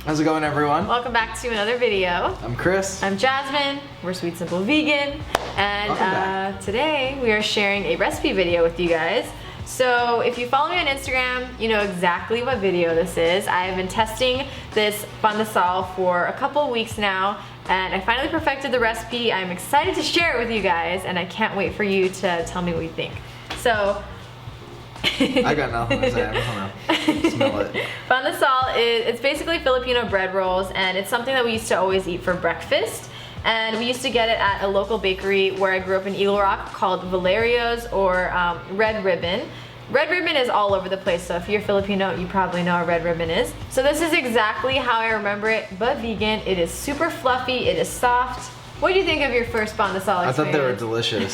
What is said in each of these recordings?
How's it going, everyone? Welcome back to another video. I'm Chris. I'm Jasmine. We're Sweet Simple Vegan. And today we are sharing a recipe video with you guys. So if you follow me on Instagram, you know exactly what video this is. I've been testing this Pandesal for a couple of weeks now, and I finally perfected the recipe. I'm excited to share it with you guys, and I can't wait for you to tell me what you think. So I got nothing to say. I don't know. Smell it. Pandesal it's basically Filipino bread rolls, and it's something that we used to always eat for breakfast. And we used to get it at a local bakery where I grew up in Eagle Rock called Valerio's or Red Ribbon. Red Ribbon is all over the place, so if you're Filipino, you probably know what Red Ribbon is. So this is exactly how I remember it, but vegan. It is super fluffy, it is soft. What do you think of your first Pandesal experience? I thought they were delicious.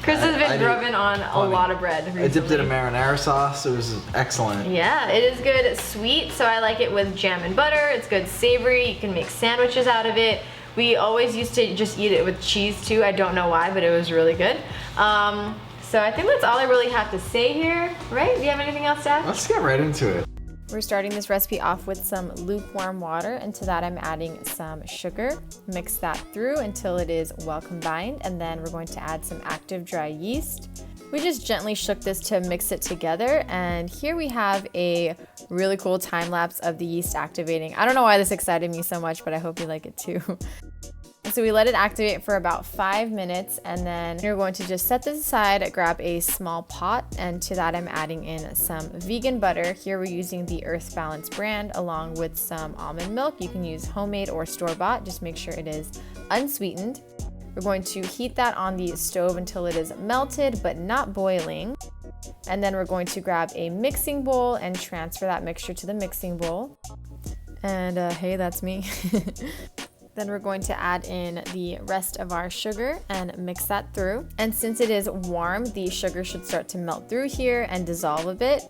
Chris has been grubbing on a lot of bread recently. I dipped it in marinara sauce. It was excellent. Yeah, it is good sweet, so I like it with jam and butter. It's good savory. You can make sandwiches out of it. We always used to just eat it with cheese too. I don't know why, but it was really good. So I think that's all I really have to say here, right? Do you have anything else to add? Let's get right into it. We're starting this recipe off with some lukewarm water, and to that I'm adding some sugar. Mix that through until it is well combined, and then we're going to add some active dry yeast. We just gently shook this to mix it together, and here we have a really cool time lapse of the yeast activating. I don't know why this excited me so much, but I hope you like it too. So we let it activate for about 5 minutes, and then you're going to just set this aside, grab a small pot, and to that I'm adding in some vegan butter. Here we're using the Earth Balance brand along with some almond milk. You can use homemade or store-bought, just make sure it is unsweetened. We're going to heat that on the stove until it is melted but not boiling. And then we're going to grab a mixing bowl and transfer that mixture to the mixing bowl. And hey, that's me. Then we're going to add in the rest of our sugar and mix that through. And since it is warm, the sugar should start to melt through here and dissolve a bit.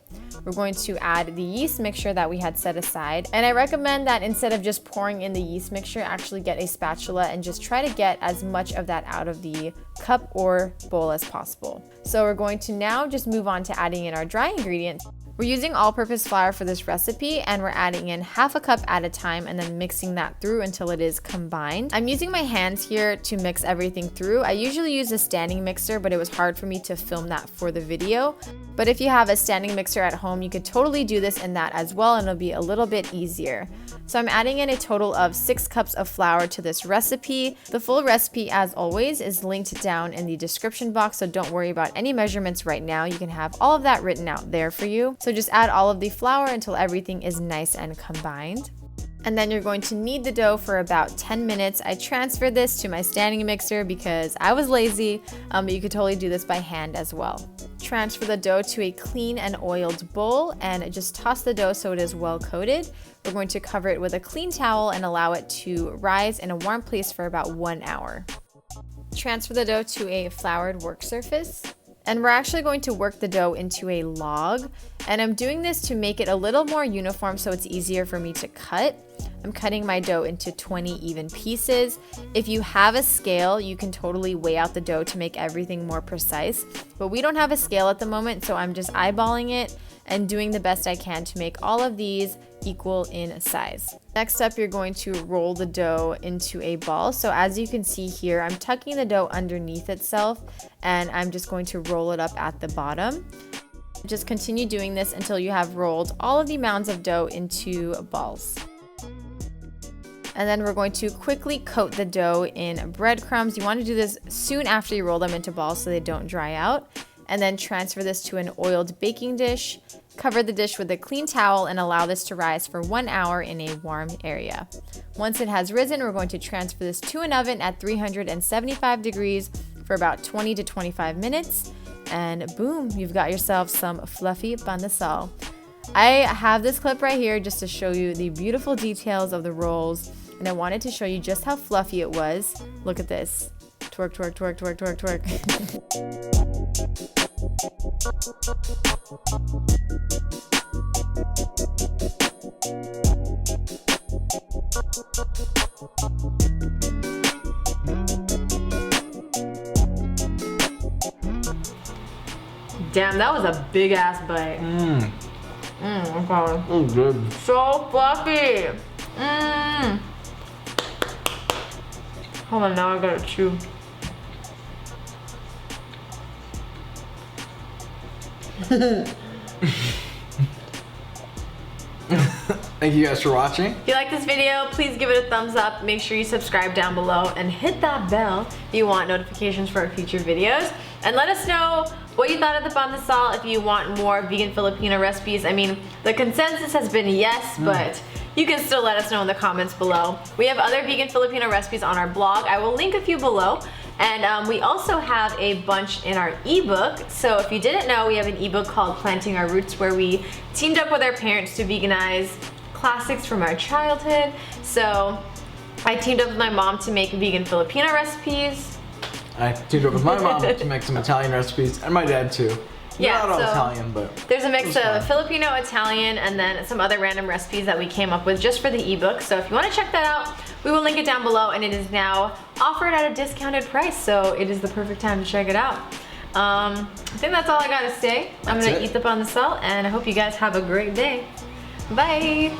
We're going to add the yeast mixture that we had set aside. And I recommend that instead of just pouring in the yeast mixture, actually get a spatula and just try to get as much of that out of the cup or bowl as possible. So we're going to now just move on to adding in our dry ingredients. We're using all-purpose flour for this recipe, and we're adding in half a cup at a time and then mixing that through until it is combined. I'm using my hands here to mix everything through. I usually use a standing mixer, but it was hard for me to film that for the video. But if you have a standing mixer at home, you could totally do this in that as well, and it'll be a little bit easier. So I'm adding in a total of 6 cups of flour to this recipe. The full recipe, as always, is linked down in the description box, so don't worry about any measurements right now. You can have all of that written out there for you. So just add all of the flour until everything is nice and combined. And then you're going to knead the dough for about 10 minutes. I transferred this to my standing mixer because I was lazy, but you could totally do this by hand as well. Transfer the dough to a clean and oiled bowl and just toss the dough so it is well coated. We're going to cover it with a clean towel and allow it to rise in a warm place for about 1 hour. Transfer the dough to a floured work surface. And we're actually going to work the dough into a log. And I'm doing this to make it a little more uniform so it's easier for me to cut. I'm cutting my dough into 20 even pieces. If you have a scale, you can totally weigh out the dough to make everything more precise. But we don't have a scale at the moment, so I'm just eyeballing it and doing the best I can to make all of these equal in size. Next up, you're going to roll the dough into a ball. So as you can see here, I'm tucking the dough underneath itself, and I'm just going to roll it up at the bottom. Just continue doing this until you have rolled all of the mounds of dough into balls. And then we're going to quickly coat the dough in breadcrumbs. You want to do this soon after you roll them into balls so they don't dry out. And then transfer this to an oiled baking dish. Cover the dish with a clean towel and allow this to rise for 1 hour in a warm area. Once it has risen, we're going to transfer this to an oven at 375 degrees for about 20 to 25 minutes. And boom, you've got yourself some fluffy Pandesal. I have this clip right here just to show you the beautiful details of the rolls, and I wanted to show you just how fluffy it was. Look at this. Twerk, twerk, twerk, twerk, twerk, twerk. Damn, that was a big ass bite. Okay. Oh, good. So fluffy. Mmm. Hold on, now I gotta chew. Thank you guys for watching. If you like this video, please give it a thumbs up. Make sure you subscribe down below and hit that bell if you want notifications for our future videos. And let us know what you thought of the Pandesal, if you want more vegan Filipino recipes. I mean, the consensus has been yes, but you can still let us know in the comments below. We have other vegan Filipino recipes on our blog. I will link a few below. And we also have a bunch in our ebook. So if you didn't know, we have an ebook called Planting Our Roots, where we teamed up with our parents to veganize classics from our childhood. So I teamed up with my mom to make vegan Filipino recipes. I teamed up with my mom to make some Italian recipes, and my dad too. Yeah, Not all so Italian, but there's a mix of Filipino, Italian, and then some other random recipes that we came up with just for the ebook. So if you want to check that out, we will link it down below, and it is now offered at a discounted price, so it is the perfect time to check it out. I think that's all I gotta say. I'm gonna eat the Pandesal, and I hope you guys have a great day. Bye!